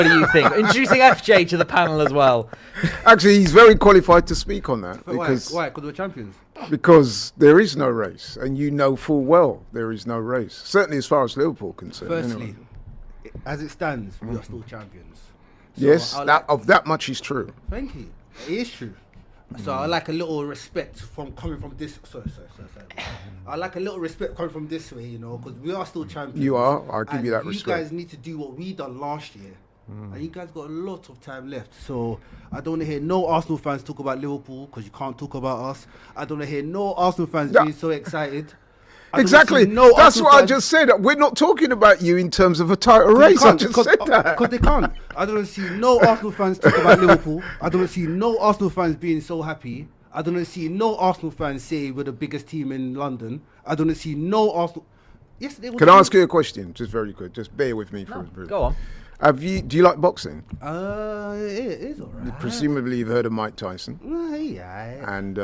What do you think? Introducing FJ to the panel as well. Actually, he's very qualified to speak on that. Why? Because we're champions. Because there is no race, and you know full well there is no race. Certainly as far as Liverpool are concerned. Firstly, anyway. as it stands, we are still champions. So Yes, that much is true. Thank you. It is true. So I like a little respect from coming from this. Sorry. I like a little respect coming from this way, because we are still champions. You are. I'll give you that respect. You guys need to do what we done last year, and you guys got a lot of time left. So I don't want to hear no Arsenal fans talk about Liverpool because you can't talk about us. I don't want to hear no Arsenal fans being so excited. Exactly. That's what I just said. We're not talking about you in terms of a title race. I just said that. Because they can't. I don't see no Arsenal fans talk about Liverpool. I don't see no Arsenal fans being so happy. I don't see no Arsenal fans say we're the biggest team in London. I don't see no Arsenal. Yes, they Can I ask you a question? Just very quick. Just bear with me for a minute. Go on. Do you like boxing? It is alright. Presumably you've heard of Mike Tyson. Yeah. And,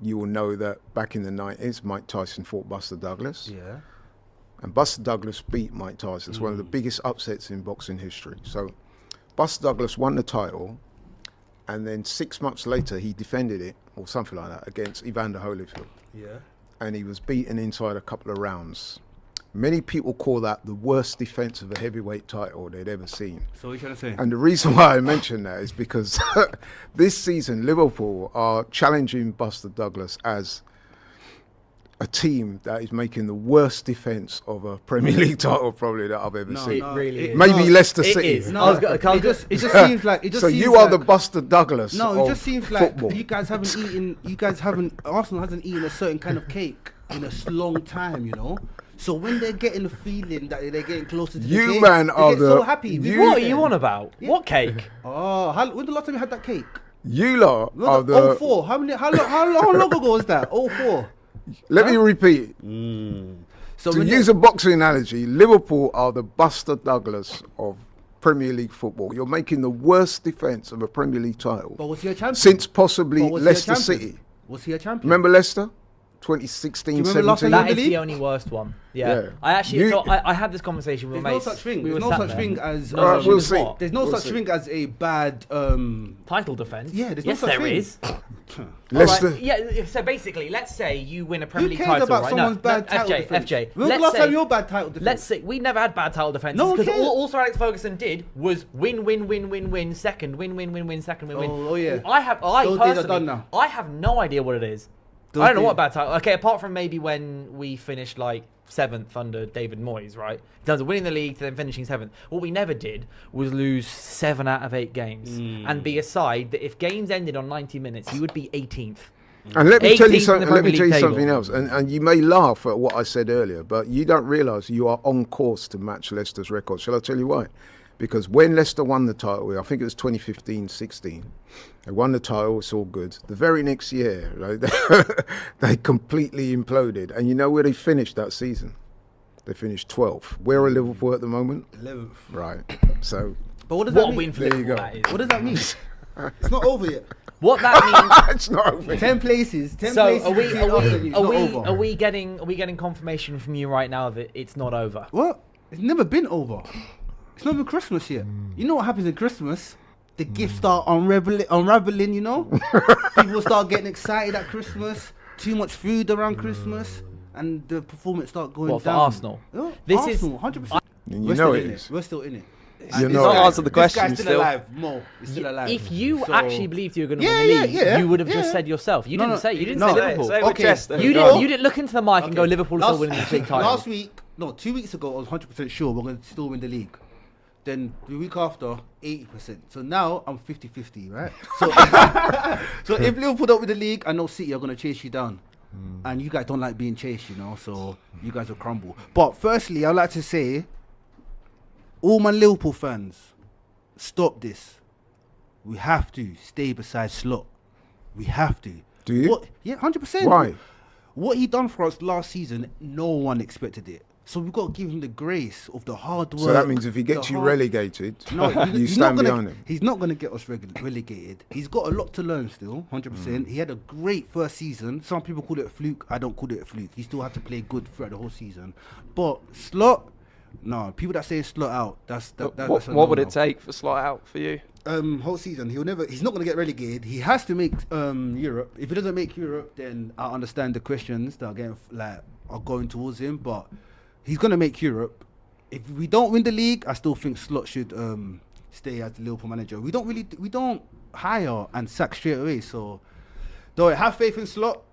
you will know that back in the 90s, Mike Tyson fought Buster Douglas. Yeah. And Buster Douglas beat Mike Tyson. It's one of the biggest upsets in boxing history. So Buster Douglas won the title, and then 6 months later he defended it, or something like that, against Evander Holyfield. Yeah. And he was beaten inside a couple of rounds. Many people call that the worst defense of a heavyweight title they'd ever seen. So what are you trying to say? And the reason why I mention that is because this season Liverpool are challenging Buster Douglas as a team that is making the worst defence of a Premier League title probably that I've ever seen. It really is. Maybe Leicester City. It is. It just seems like so you are the Buster Douglas. No, it just seems like football. you guys haven't eaten. Arsenal hasn't eaten a certain kind of cake in a long time, So when they're getting the feeling that they're getting closer to the cake, man they are get the so happy. What are you on about? Yeah. What cake? When the last time you had that cake? You lot are the... 04. How long ago was that? 04. Let me repeat it. So to use a boxing analogy, Liverpool are the Buster Douglas of Premier League football. You're making the worst defence of a Premier League title. But was he a champion? Since possibly Leicester City. Was he a champion? Remember Leicester? 2016, 17. That is the only worst one. Yeah. I actually, I had this conversation with There's mates. no such thing. There's no such thing as. We'll see. There's no such thing as a bad title defence. Yeah, there's yes, no such there thing. is. Leicester. Right. Yeah. So basically, let's say you win a Premier League Who title. cares about right? someone's bad title defence? FJ. When was the last time your bad title defence? Let's say we never had bad title defences. No one because cares. all Sir Alex Ferguson did was win, second, win, second, win. Oh yeah. I Those days are done personally, now. I have no idea what it is. I don't know what bad title. Okay, apart from maybe when we finished like 7th under David Moyes, right? In terms of winning the league to then finishing 7th. What we never did was lose 7 out of 8 games and be a side that if games ended on 90 minutes, you would be 18th. And let me tell you 18th in the something. Let me Premier tell you League something table. else. And you may laugh at what I said earlier, but you don't realise you are on course to match Leicester's record. Shall I tell you why? Because when Leicester won the title, I think it was 2015-16, they won the title, it's all good. The very next year, right, they completely imploded. And you know where they finished that season? They finished 12th. Where are Liverpool at the moment? 11th. Right. So, But what does that What a mean? win for There you Liverpool go. that is. What does that mean? It's not over yet. What that means. it's not over. 10 places. 10 So places. are we? between us and you, it's not over. Are we getting confirmation from you right now that it's not over? What? It's never been over. It's not even Christmas yet. You know what happens in Christmas? The gifts start unraveling, People start getting excited at Christmas. Too much food around Christmas. And the performance start going What, for down. Arsenal? Yeah, This Arsenal, is- 100%. And you We're know still it in is. We're still in it. You And know this it guy- is. the this question guy's still still. alive. Mo is still alive. If you So- actually believed you were going to Yeah, win the yeah, league, yeah. you would have Yeah. just said yourself. You No, didn't no, say. You didn't no. say Say- Liverpool. say with Okay. Chester. You No. didn't look into the mic and go Liverpool still winning the league title. Last week, no, 2 weeks ago, I was 100% sure we're going to still win the league. Then the week after, 80%. So now I'm 50-50, right? So, so if Liverpool don't win the league, I know City are going to chase you down. And you guys don't like being chased, so you guys will crumble. But firstly, I'd like to say, all my Liverpool fans, stop this. We have to stay beside Slot. We have to. Do you? Yeah, 100%. Why? What he done for us last season, no one expected it. So we've got to give him the grace of the hard work. So that means if he gets the you hard- relegated, No, you he's stand not gonna, behind him. He's not going to get us relegated. He's got a lot to learn still, 100%. He had a great first season. Some people call it a fluke. I don't call it a fluke. He still had to play good throughout the whole season. But Slot, No, people that say slot out, that's What would it take for slot out for you? Whole season, he's not going to get relegated. He has to make Europe. If he doesn't make Europe, then I understand the questions that are going towards him. But he's going to make Europe. If we don't win the league, I still think Slot should stay as the Liverpool manager. We don't hire and sack straight away. So, though I have faith in Slot,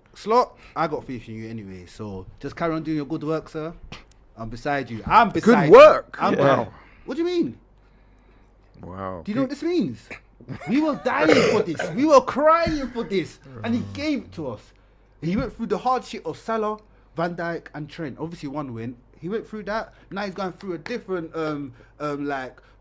I got faith in you anyway. So just carry on doing your good work, sir. I'm beside you. Good work. Wow. What do you mean? Wow. Do you know what this means? We were dying for this. We were crying for this. And he gave it to us. He went through the hardship of Salah, Van Dijk and Trent. Obviously one win. He went through that. Now he's going through a different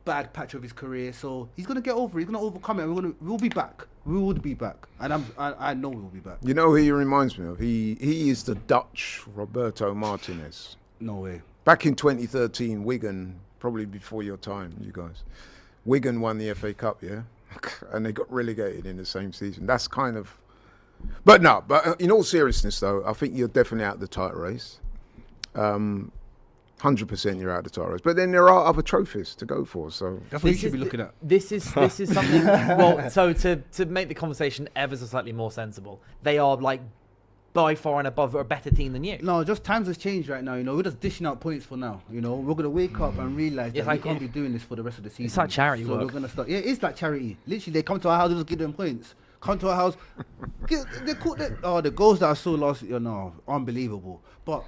bad patch of his career. So he's gonna get over it. He's gonna overcome it. We'll be back. We would be back. And I know we'll be back. You know who he reminds me of? He is the Dutch Roberto Martinez. No way. Back in 2013, Wigan, probably before your time, you guys. Wigan won the FA Cup, yeah? And they got relegated in the same season. That's kind of... But in all seriousness, though, I think you're definitely out of the title race. 100% you're out of the title race. But then there are other trophies to go for, so... That's what you should be looking at. This is something... Well, so to make the conversation ever so slightly more sensible, they are, like, by far and above a better team than you. No, just times has changed right now. We're just dishing out points for now. We're gonna wake up and realize that we can't be doing this for the rest of the season. It's like charity so work. We're gonna start. Yeah, it's like charity. Literally, they come to our house, we just give them points. Come to our house, the goals that I saw last year, unbelievable. But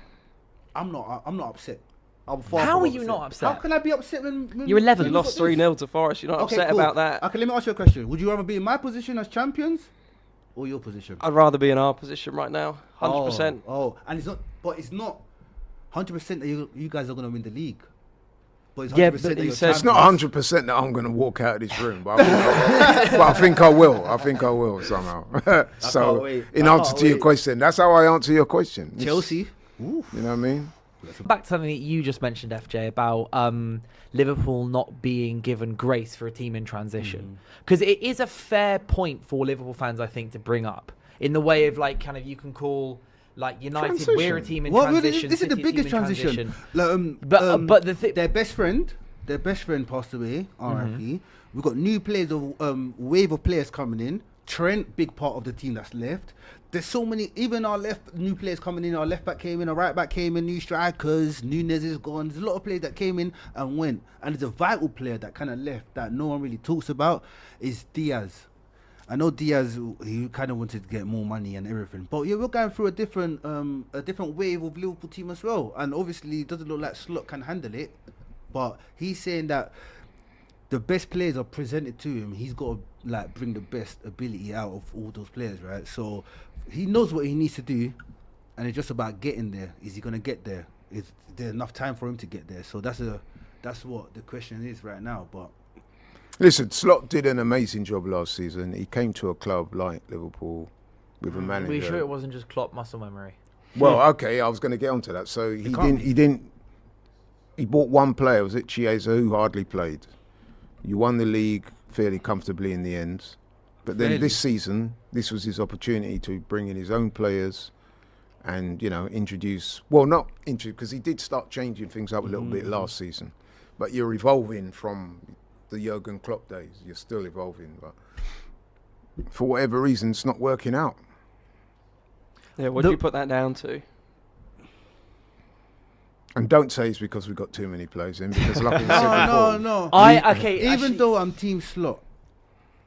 I'm not upset. How are you not upset? How can I be upset when you're 11? You lost 3-0 to Forest. You're not upset about that. Okay, let me ask you a question. Would you rather be in my position as champions? Or your position? I'd rather be in our position right now, 100%. Oh, and it's not 100% that you guys are going to win the league. But it's 100% but that it's not 100% that I'm going to walk out of this room, but I think I will. I think I will somehow. So, in answer to your question, that's how I answer your question. Chelsea. You know what I mean? Back to something that you just mentioned, FJ, about Liverpool not being given grace for a team in transition. Because it is a fair point for Liverpool fans, I think, to bring up. In the way of, like, kind of you can call, like, United, we're a team in transition. This is the biggest transition. But their best friend passed away, RIP. We've got new players, wave of players coming in. Trent, big part of the team that's left. There's so many, even our new players coming in, our left back came in, our right back came in, new strikers, Nunes is gone. There's a lot of players that came in and went. And there's a vital player that kind of left that no one really talks about is Diaz. I know Diaz, he kind of wanted to get more money and everything. But yeah, we're going through a different wave of Liverpool team as well. And obviously it doesn't look like Slot can handle it. But he's saying that the best players are presented to him. He's got to bring the best ability out of all those players, right? So he knows what he needs to do, and it's just about getting there. Is he going to get there? Is there enough time for him to get there? So that's what the question is right now. But listen, Slot did an amazing job last season. He came to a club like Liverpool with a manager. Are you sure it wasn't just Klopp muscle memory? Well, okay, I was going to get onto that. So he bought one player, was it Chiesa, who hardly played. You won the league fairly comfortably in the end. But then this season, this was his opportunity to bring in his own players and, introduce... Well, not introduce, because he did start changing things up a little bit last season. But you're evolving from the Jurgen Klopp days. You're still evolving. But for whatever reason, it's not working out. Yeah, what do you put that down to? And don't say it's because we've got too many players in, because like I said before... No. Even though I'm Team Slot,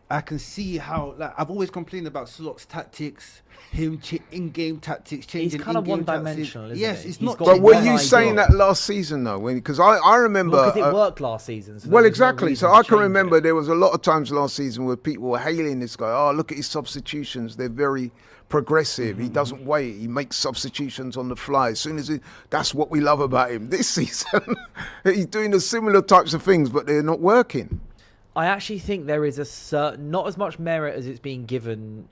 I can see how... I've always complained about Slot's tactics, him in-game tactics, changing. He's kind of one-dimensional, isn't he? Yes, it's not... But were you saying that last season, though? Because I remember... Because it worked last season. So well, exactly. So I can remember there was a lot of times last season where people were hailing this guy. Oh, look at his substitutions. They're very progressive. He doesn't wait. He makes substitutions on the fly. As soon as that's what we love about him. This season, he's doing the similar types of things, but they're not working. I actually think there is a certain, not as much merit as it's being given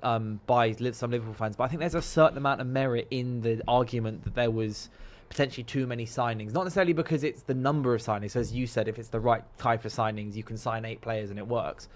by some Liverpool fans, but I think there's a certain amount of merit in the argument that there was potentially too many signings. Not necessarily because it's the number of signings. As you said, if it's the right type of signings, you can sign 8 players and it works.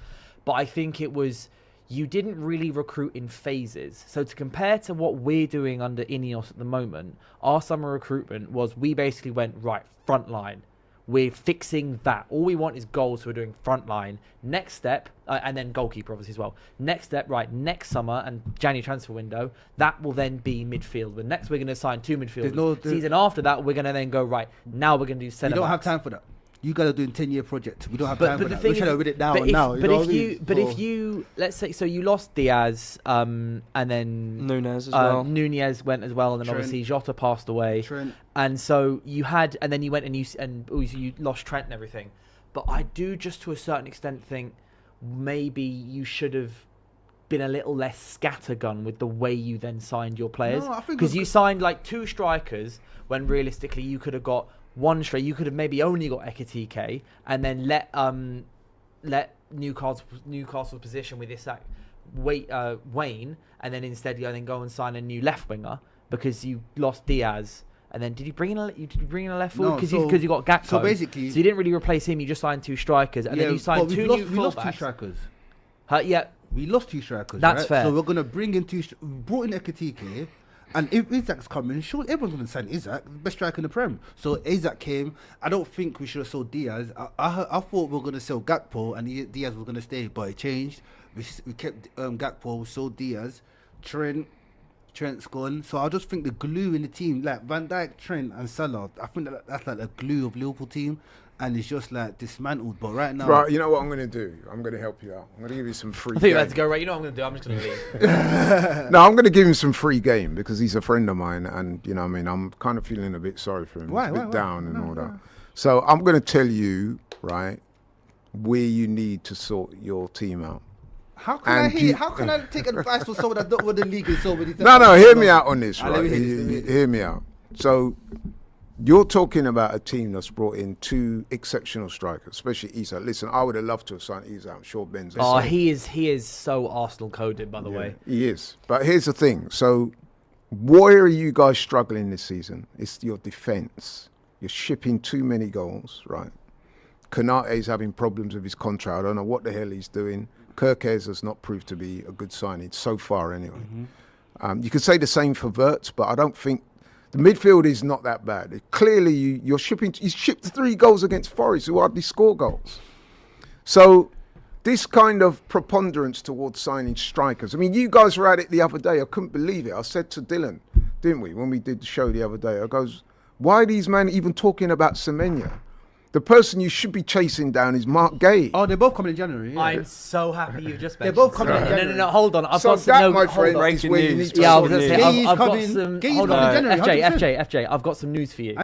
But I think it was... You didn't really recruit in phases. So to compare to what we're doing under Ineos at the moment, our summer recruitment was we basically went, right, front line. We're fixing that. All we want is goals. So we're doing front line. Next step, and then goalkeeper obviously as well. Next step, right, next summer and January transfer window, that will then be midfield. But next we're going to sign 2 midfielders. Season after that, we're going to then go, right, now we're going to do centre You don't have backs. time for that. You got to do a 10-year project. We don't have time for that. We're trying to read it now and now. If you, let's say, so you lost Diaz, and then Nunez as well. Nunez went as well, and then Trent. obviously Jota passed away. Trent. And so you had, and then you went and you lost Trent and everything. But I do, just to a certain extent, think maybe you should have been a little less scattergun with the way you then signed your players. No, I think because you signed like 2 strikers when realistically you could have got 1 striker. You could have maybe only got Ekitike and then let Newcastle's position with Isak Wayne, and then instead you then go and sign a new left winger because you lost Diaz. And then did you bring in a left forward because you got Gakpo? So basically, so you didn't really replace him. You just signed 2 strikers, and then you signed 2 new fullbacks. We lost 2 strikers. Yeah, we lost 2 strikers. That's right? fair. So we're gonna bring in 2. We brought in Ekitike, and if Isak's coming, sure, everyone's gonna sign Isak, best striker in the Prem. So Isak came. I don't think we should have sold Diaz. I thought we were gonna sell Gakpo and Diaz was gonna stay, but it changed. We kept Gakpo, we sold Diaz, Trent's gone. So I just think the glue in the team, like Van Dijk, Trent and Salah, I think that's like the glue of Liverpool team, and it's just like dismantled. But right now, Right, you know what I'm going to do? I'm going to help you out. I'm going to give you some free I think you game. had to go, right, you know what I'm going to do? I'm just going to leave. No, I'm going to give him some free game because he's a friend of mine, and you know what I mean, I'm kind of feeling a bit sorry for him. Why? He's a bit Why? down and No, all no. that. So I'm going to tell you, right, where you need to sort your team out. how can I take advice from someone that don't win the league in so many times? No, hear me out on this, Let right? me hear this, let me hear this. Hear me out. So you're talking about a team that's brought in 2 exceptional strikers, especially Isak. Listen, I would have loved to have signed Isak. I'm sure Ben's. Oh, he is so Arsenal coded, by the way. He is. But here's the thing. So where are you guys struggling this season? It's your defence. You're shipping too many goals, right? Konate's having problems with his contract. I don't know what the hell he's doing. Kirkes has not proved to be a good signing so far anyway. You could say the same for Wirtz, but I don't think the midfield is not that bad. Clearly, you shipped 3 goals against Forest, who hardly score goals. So this kind of preponderance towards signing strikers. I mean, you guys were at it the other day. I couldn't believe it. I said to Dylan, didn't we, when we did the show the other day, I goes, why are these men even talking about Semenya? The person you should be chasing down is Mark Gay. Oh, they're both coming in January. Yeah. I'm so happy you've just They're mentioned both coming in No, January. hold on. I've So got some, that, no, my hold friend, on. is where you need to Yeah, I was sort going to it say, out. Gay's I've got coming- some. Gay's Hold coming on, in January, FJ, 100%. FJ, I've got some news for you.